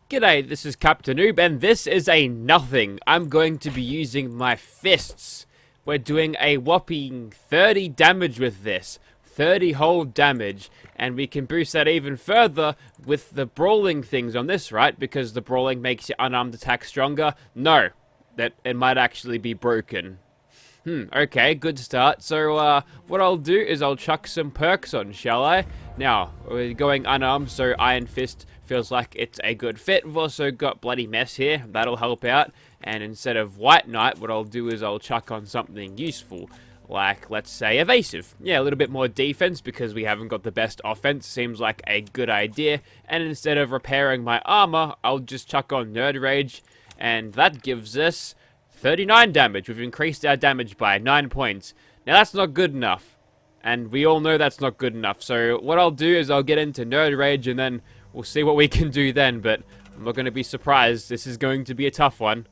G'day, this is Captainoob, and this is a nothing. I'm going to be using my fists. We're doing a whopping 30 damage with this. 30 whole damage, and we can boost that even further with the brawling things on this, right? Because the brawling makes your unarmed attack stronger. No, that it might actually be broken. Okay, good start. So, what I'll do is I'll chuck some perks on, shall I? Now, we're going unarmed, so Iron Fist feels like it's a good fit. We've also got Bloody Mess here. That'll help out. And instead of White Knight, what I'll do is I'll chuck on something useful. Like, let's say, Evasive. Yeah, a little bit more defense because we haven't got the best offense. Seems like a good idea. And instead of repairing my armor, I'll just chuck on Nerd Rage. And that gives us 39 damage. We've increased our damage by 9 points. Now, that's not good enough. And we all know that's not good enough. So, what I'll do is I'll get into Nerd Rage and then we'll see what we can do then. But I'm not going to be surprised. This is going to be a tough one.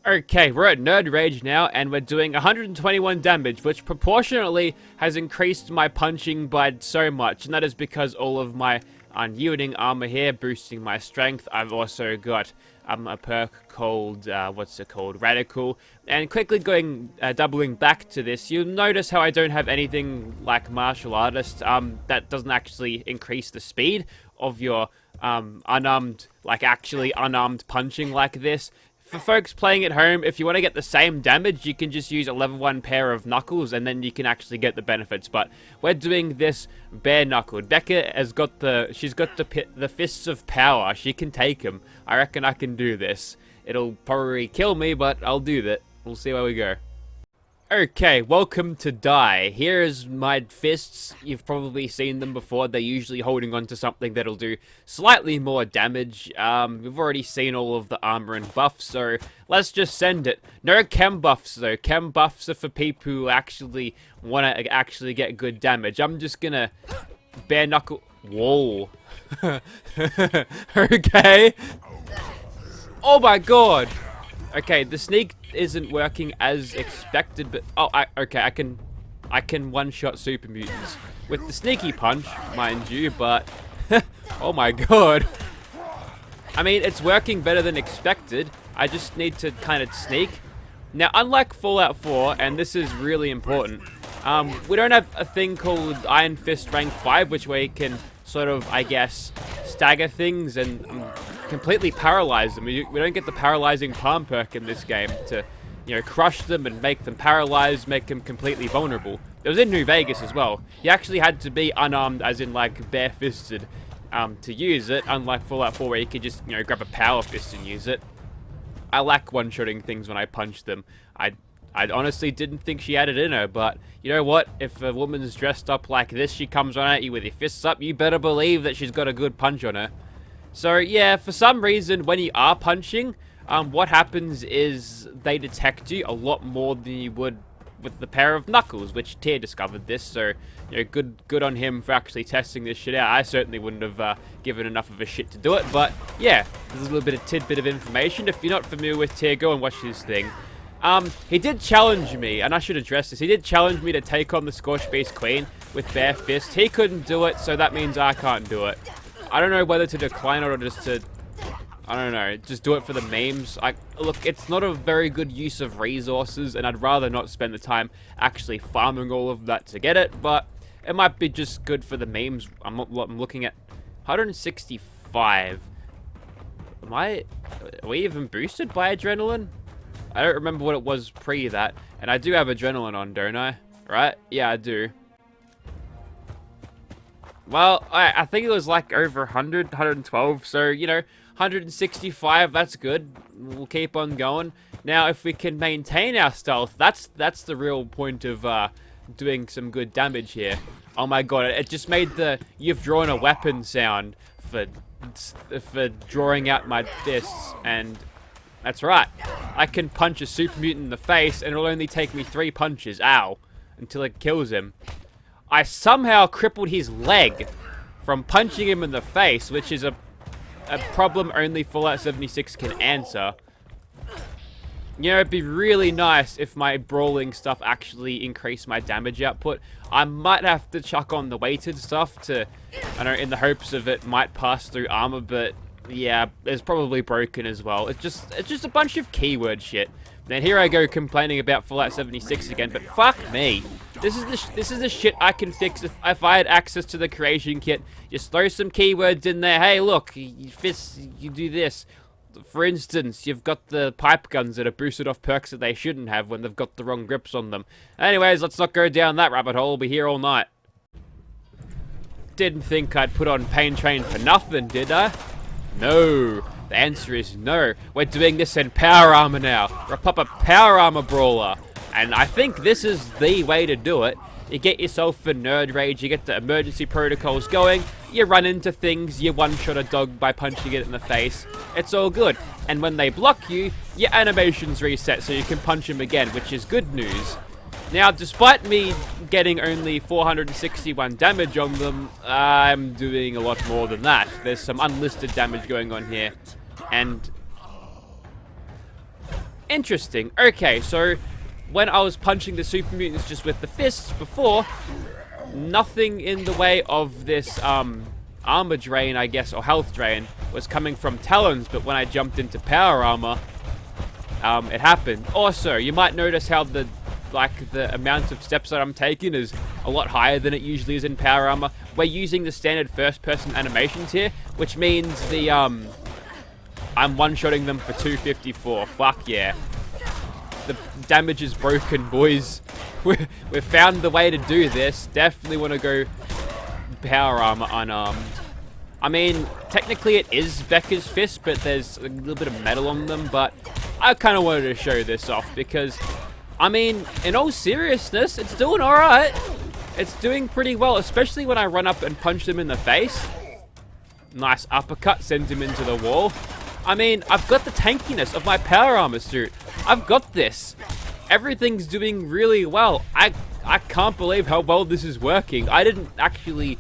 Okay, we're at Nerd Rage now, and we're doing 121 damage, which proportionately has increased my punching by so much, and that is because all of my unyielding armor here, boosting my strength. I've also got a perk called, Radical, and quickly doubling back to this, you'll notice how I don't have anything like Martial Artist, that doesn't actually increase the speed of your, actually unarmed punching like this. For folks playing at home, if you want to get the same damage, you can just use a level 1 pair of knuckles, and then you can actually get the benefits. But we're doing this bare-knuckled. Becca has got she's got the fists of power. She can take them. I reckon I can do this. It'll probably kill me, but I'll do that. We'll see where we go. Okay, welcome to Die. Here's my fists. You've probably seen them before. They're usually holding on to something that'll do slightly more damage. We've already seen all of the armor and buffs, so let's just send it. No chem buffs, though. Chem buffs are for people who actually want to actually get good damage. I'm just gonna bare-knuckle... Whoa. Okay. Oh my god. Okay, the sneak isn't working as expected, but okay, I can one-shot super mutants with the sneaky punch, mind you, but oh my god. I mean, it's working better than expected. I just need to kind of sneak. Now, unlike Fallout 4, and this is really important, we don't have a thing called Iron Fist rank 5, which we can sort of, I guess, stagger things and completely paralyze them. We don't get the paralyzing palm perk in this game to, you know, crush them and make them paralyzed, make them completely vulnerable. It was in New Vegas as well. You actually had to be unarmed, as in like bare-fisted, to use it, unlike Fallout 4 where you could just, you know, grab a power fist and use it. I like one-shotting things when I punch them. I honestly didn't think she had it in her, but you know what? If a woman's dressed up like this, she comes on at you with your fists up, you better believe that she's got a good punch on her. So yeah, for some reason, when you are punching, what happens is they detect you a lot more than you would with the pair of knuckles, which Tyr discovered this, so you know, good on him for actually testing this shit out. I certainly wouldn't have given enough of a shit to do it, but yeah, there's a little bit of tidbit of information. If you're not familiar with Tyr, go and watch his thing. He did challenge me, and I should address this. He did challenge me to take on the Scorched Beast Queen with bare fists. He couldn't do it, so that means I can't do it. I don't know whether to decline it or just to, I don't know, just do it for the memes. Look, it's not a very good use of resources, and I'd rather not spend the time actually farming all of that to get it, but it might be just good for the memes. I'm looking at 165. Are we even boosted by adrenaline? I don't remember what it was pre that, and I do have adrenaline on, don't I? Right? Yeah, I do. Well, I think it was like over 100, 112, so, you know, 165, that's good. We'll keep on going. Now, if we can maintain our stealth, that's the real point of doing some good damage here. Oh my god, it just made the "you've drawn a weapon" sound for drawing out my fists, and that's right. I can punch a super mutant in the face, and it'll only take me 3 punches, ow, until it kills him. I somehow crippled his leg from punching him in the face, which is a problem only Fallout 76 can answer. You know, it'd be really nice if my brawling stuff actually increased my damage output. I might have to chuck on the weighted stuff to, I don't know, in the hopes of it might pass through armor, but Yeah, it's probably broken as well. It's just a bunch of keyword shit. Then here I go complaining about Fallout 76 again, but fuck me. This is the shit I can fix if I had access to the creation kit. Just throw some keywords in there. Hey, look, you do this. For instance, you've got the pipe guns that are boosted off perks that they shouldn't have when they've got the wrong grips on them. Anyways, let's not go down that rabbit hole. We'll be here all night. Didn't think I'd put on Pain Train for nothing, did I? No. The answer is no. We're doing this in power armor now. We're a proper power armor brawler. And I think this is the way to do it. You get yourself a nerd rage, you get the emergency protocols going, you run into things, you one-shot a dog by punching it in the face. It's all good. And when they block you, your animations reset so you can punch them again, which is good news. Now, despite me getting only 461 damage on them, I'm doing a lot more than that. There's some unlisted damage going on here. And interesting. Okay, so when I was punching the super mutants just with the fists before, nothing in the way of this armor drain, I guess, or health drain, was coming from talons, but when I jumped into power armor, it happened. Also, you might notice how the amount of steps that I'm taking is a lot higher than it usually is in power armor. We're using the standard first-person animations here, which means the I'm one-shotting them for 254. Fuck yeah. The damage is broken, boys. We've found the way to do this. Definitely want to go power armor unarmed. I mean, technically it is Becca's fist, but there's a little bit of metal on them, but I kind of wanted to show this off because, I mean, in all seriousness, it's doing alright. It's doing pretty well, especially when I run up and punch them in the face. Nice uppercut, sends him into the wall. I mean, I've got the tankiness of my power armor suit. I've got this. Everything's doing really well. I can't believe how well this is working. I didn't actually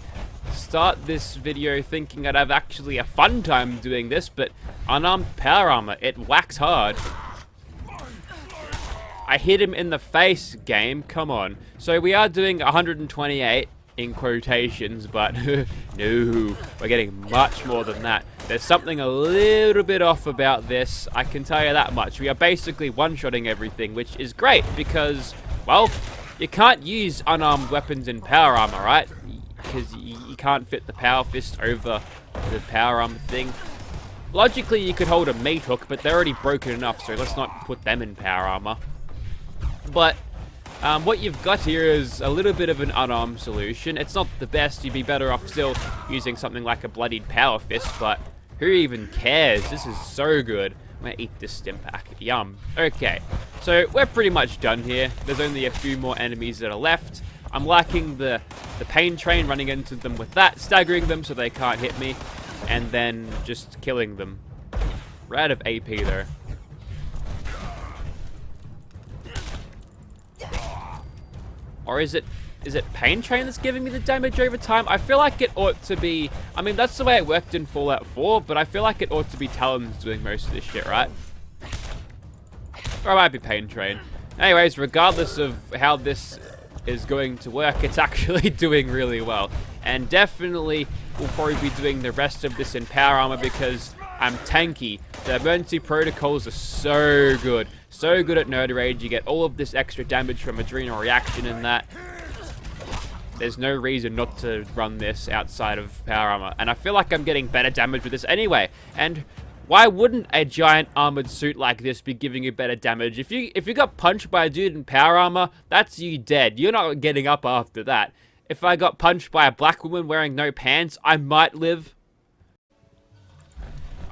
start this video thinking I'd have actually a fun time doing this, but unarmed power armor, it whacks hard. I hit him in the face, game. Come on. So we are doing 128 in quotations, but no, we're getting much more than that. There's something a little bit off about this, I can tell you that much. We are basically one-shotting everything, which is great because, well, you can't use unarmed weapons in power armor, right? Because you can't fit the power fist over the power armor thing. Logically, you could hold a meat hook, but they're already broken enough, so let's not put them in power armor. But what you've got here is a little bit of an unarmed solution. It's not the best. You'd be better off still using something like a bloodied power fist, but who even cares? This is so good. I'm gonna eat this stim pack. Yum. Okay, so we're pretty much done here. There's only a few more enemies that are left. I'm liking the pain train, running into them with that, staggering them so they can't hit me, and then just killing them. We're out of AP though. Or is it Pain Train that's giving me the damage over time? I feel like it ought to be, I mean, that's the way it worked in Fallout 4, but I feel like it ought to be Talons doing most of this shit, right? Or it might be Pain Train. Anyways, regardless of how this is going to work, it's actually doing really well. And definitely we'll probably be doing the rest of this in power armor because I'm tanky. The emergency protocols are so good. So good at nerd rage. You get all of this extra damage from adrenal reaction in that. There's no reason not to run this outside of power armor. And I feel like I'm getting better damage with this anyway. And why wouldn't a giant armored suit like this be giving you better damage? If you got punched by a dude in power armor, that's you dead. You're not getting up after that. If I got punched by a black woman wearing no pants, I might live.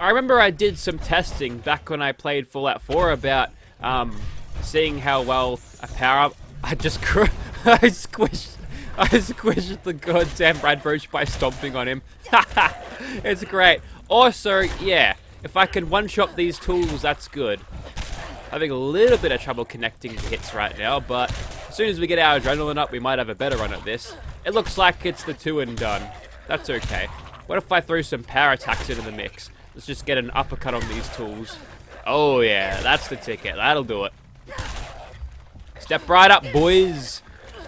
I remember I did some testing back when I played Fallout 4 about seeing how well a power up. I squished the goddamn red roach by stomping on him. It's great. Also, yeah, if I can one-shot these tools, that's good. Having a little bit of trouble connecting the hits right now, but as soon as we get our adrenaline up, we might have a better run at this. It looks like it's the two and done. That's okay. What if I throw some power attacks into the mix? Let's just get an uppercut on these tools. Oh yeah, that's the ticket. That'll do it. Step right up, boys.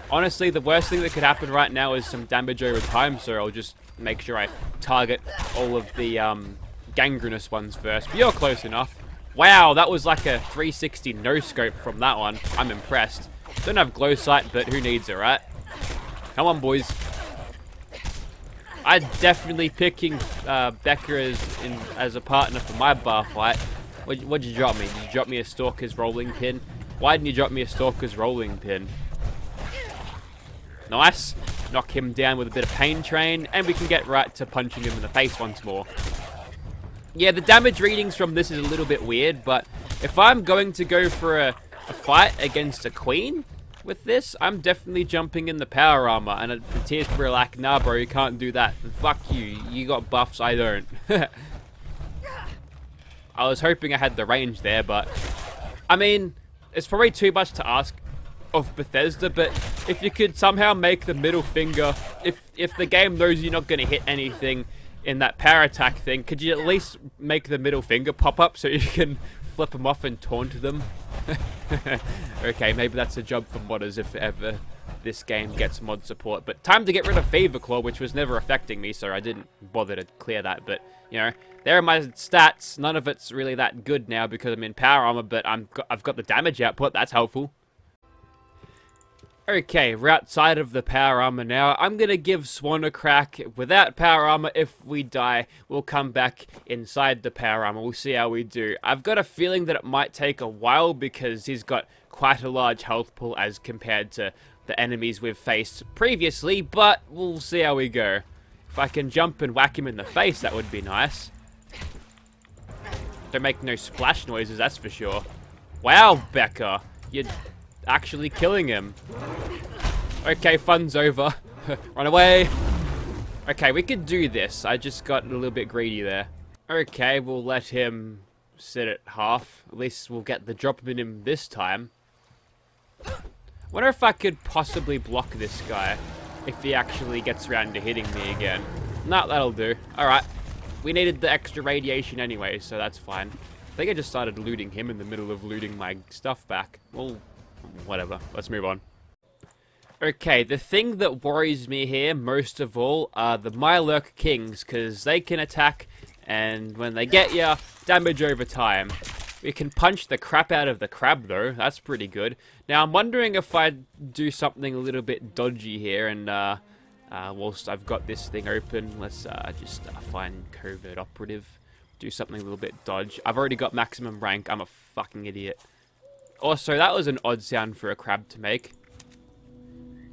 Honestly, the worst thing that could happen right now is some damage over time, so I'll just make sure I target all of the gangrenous ones first. But you're close enough. Wow, that was like a 360 no-scope from that one. I'm impressed. Don't have glow sight, but who needs it, right? Come on, boys. I'm definitely picking Becca as a partner for my bar fight. What'd you drop me? Did you drop me a Stalker's rolling pin? Why didn't you drop me a Stalker's rolling pin? Nice. Knock him down with a bit of pain train, and we can get right to punching him in the face once more. Yeah, the damage readings from this is a little bit weird, but if I'm going to go for a fight against a queen with this, I'm definitely jumping in the power armor. And the tiers were like, nah, bro, you can't do that. Fuck you. You got buffs, I don't. I was hoping I had the range there, but I mean, it's probably too much to ask of Bethesda, but if you could somehow make the middle finger, if the game knows you're not going to hit anything in that power attack thing, could you at least make the middle finger pop up so you can flip them off and taunt them? Okay, maybe that's a job for modders if ever this game gets mod support. But time to get rid of Fever Claw, which was never affecting me, so I didn't bother to clear that. But, you know, there are my stats. None of it's really that good now because I'm in power armor, but I've got the damage output. That's helpful. Okay, we're outside of the power armor now. I'm going to give Swan a crack. Without power armor, if we die, we'll come back inside the power armor. We'll see how we do. I've got a feeling that it might take a while because he's got quite a large health pool as compared to the enemies we've faced previously, but we'll see how we go. If I can jump and whack him in the face, that would be nice. Don't make no splash noises, that's for sure. Wow, Becca, you're actually killing him. Okay, fun's over. Run away. Okay, we could do this. I just got a little bit greedy there. Okay, we'll let him sit at half. At least we'll get the drop in him this time. Wonder if I could possibly block this guy if he actually gets around to hitting me again. Nah, that'll do. Alright. We needed the extra radiation anyway, so that's fine. I think I just started looting him in the middle of looting my stuff back. Well, whatever. Let's move on. Okay, the thing that worries me here most of all are the mirelurk kings, because they can attack, and when they get ya, damage over time. We can punch the crap out of the crab though, that's pretty good. Now I'm wondering if I do something a little bit dodgy here, and whilst I've got this thing open, let's just find covert operative. Do something a little bit dodge. I've already got maximum rank, I'm a fucking idiot. Also, that was an odd sound for a crab to make.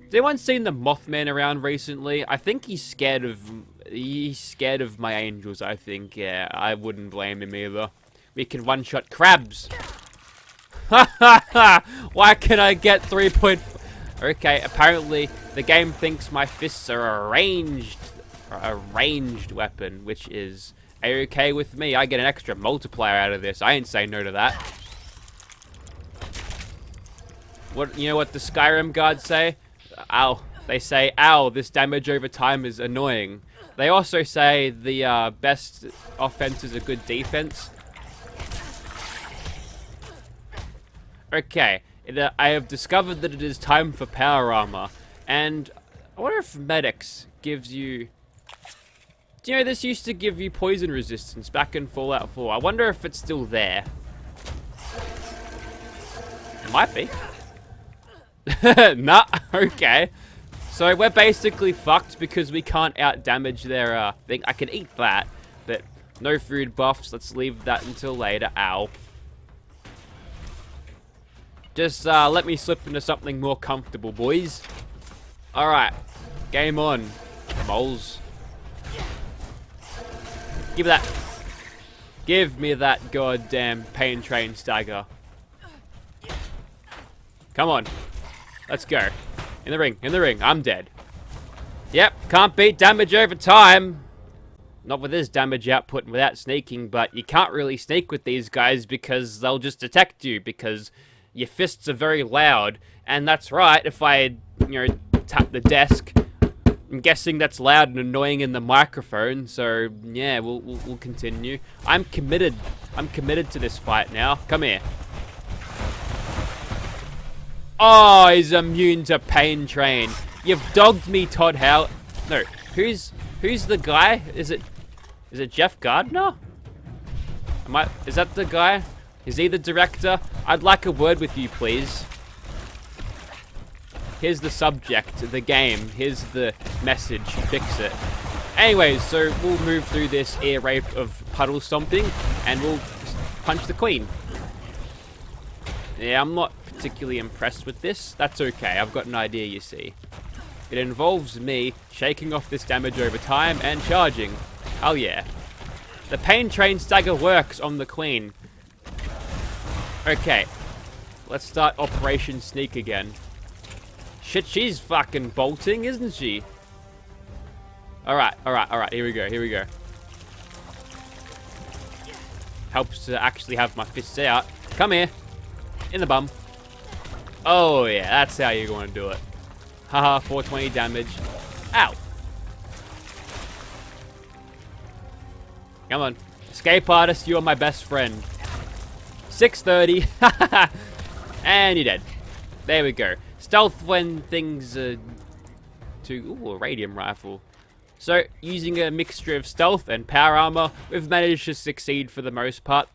Has anyone seen the Mothman around recently? I think he's scared of my angels, I think. Yeah, I wouldn't blame him either. We can one-shot crabs. Ha ha ha! Why can I get 3 point... Okay, apparently the game thinks my fists are a ranged weapon, which is a-okay with me. I get an extra multiplier out of this. I ain't say no to that. What, you know what the Skyrim gods say? Ow. They say, ow, this damage over time is annoying. They also say the best offense is a good defense. Okay, I have discovered that it is time for power armor. And I wonder if medics gives you... Do you know, this used to give you poison resistance back in Fallout 4. I wonder if it's still there. It might be. Nah, okay. So we're basically fucked because we can't out-damage their thing. I can eat that, but no food buffs. Let's leave that until later. Ow. Just let me slip into something more comfortable, boys. Alright. Game on, moles. Give me that. Give me that goddamn pain train stagger. Come on. Let's go. In the ring, in the ring. I'm dead. Yep, can't beat damage over time. Not with this damage output and without sneaking, but you can't really sneak with these guys because they'll just detect you because your fists are very loud. And that's right, if I, tap the desk, I'm guessing that's loud and annoying in the microphone. So, yeah, we'll continue. I'm committed. I'm committed to this fight now. Come here. Oh, he's immune to pain train. You've dogged me, Todd Howard. No, who's the guy? Is it Jeff Gardner? Is that the guy? Is he the director? I'd like a word with you, please. Here's the subject, the game. Here's the message. Fix it. Anyways, so we'll move through this air rape of puddle stomping, and we'll punch the queen. Yeah, I'm not particularly impressed with this. That's okay. I've got an idea, you see. It involves me shaking off this damage over time and charging. Oh yeah. The pain train stagger works on the queen. Okay. Let's start Operation Sneak again. Shit, she's fucking bolting, isn't she? Alright, here we go. Helps to actually have my fists out. Come here. In the bum. Oh yeah, that's how you're going to do it. Haha, 420 damage. Ow. Come on. Escape artist, you are my best friend. 630. And you're dead. There we go. Stealth when things are ooh, a radium rifle. So, using a mixture of stealth and power armor, we've managed to succeed for the most part.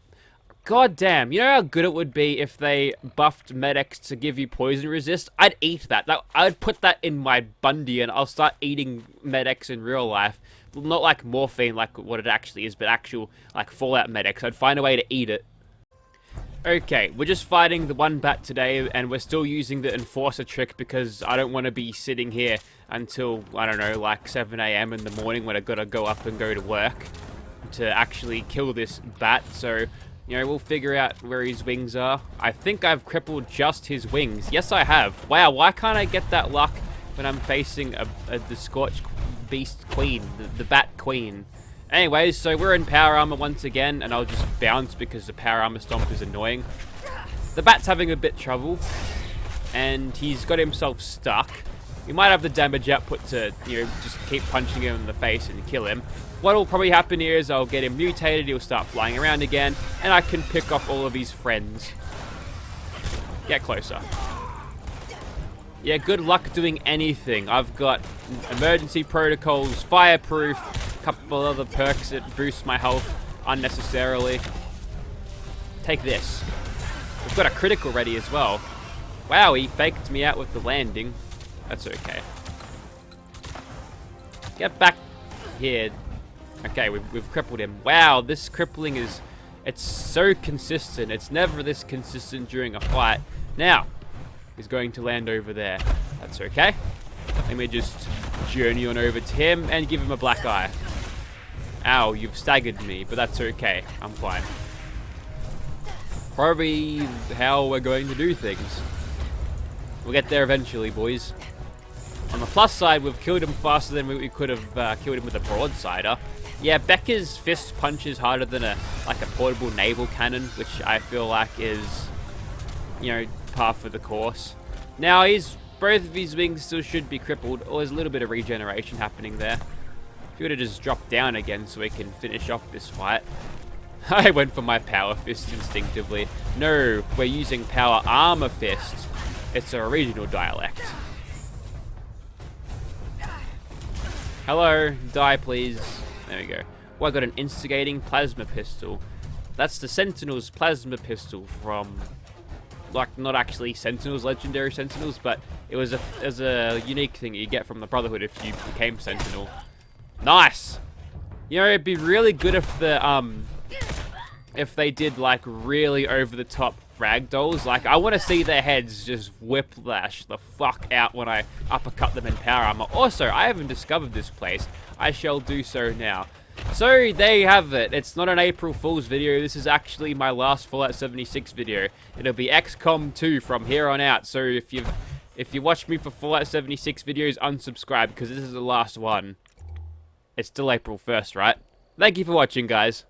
God damn, you know how good it would be if they buffed medics to give you poison resist? I'd eat that. I'd put that in my Bundy and I'll start eating medics in real life. Not like morphine like what it actually is, but actual like Fallout medics. I'd find a way to eat it. Okay, we're just fighting the one bat today, and we're still using the enforcer trick because I don't want to be sitting here until, I don't know, like 7 AM in the morning when I've got to go up and go to work to actually kill this bat. So, you know, we'll figure out where his wings are. I think I've crippled just his wings. Yes, I have. Wow, why can't I get that luck when I'm facing the Scorched beast queen, the bat queen? Anyways, so we're in power armor once again, and I'll just bounce because the power armor stomp is annoying. The bat's having a bit trouble, and he's got himself stuck. We might have the damage output to, you know, just keep punching him in the face and kill him. What will probably happen here is I'll get him mutated, he'll start flying around again, and I can pick off all of his friends. Get closer. Yeah, good luck doing anything. I've got emergency protocols, fireproof, couple other perks that boost my health unnecessarily. Take this. We've got a critical ready as well. Wow, he faked me out with the landing. That's okay. Get back here. Okay, we've crippled him. Wow, this crippling is... it's so consistent. It's never this consistent during a fight. Now, he's going to land over there. That's okay. Let me just journey on over to him and give him a black eye. Ow, you've staggered me, but that's okay. I'm fine. Probably how we're going to do things. We'll get there eventually, boys. On the plus side, we've killed him faster than we could have killed him with a broadsider. Yeah, Becca's fist punches harder than a portable naval cannon, which I feel like is, you know, par for the course. Now, both of his wings still should be crippled, or there's a little bit of regeneration happening there. If you would have just dropped down again so we can finish off this fight. I went for my power fist instinctively. No, we're using power armor fist. It's a regional dialect. Hello, die please. There we go. Well, I got an instigating plasma pistol. That's the Sentinel's plasma pistol from, like, not actually Sentinels, legendary Sentinels, but it was a unique thing you get from the Brotherhood if you became Sentinel. Nice! You know, it'd be really good if they did, like, really over-the-top ragdolls. Like, I want to see their heads just whiplash the fuck out when I uppercut them in power armor. Also, I haven't discovered this place. I shall do so now. So, there you have it. It's not an April Fool's video. This is actually my last Fallout 76 video. It'll be XCOM 2 from here on out. So, if you watch me for Fallout 76 videos, unsubscribe, because this is the last one. It's still April 1st, right? Thank you for watching, guys.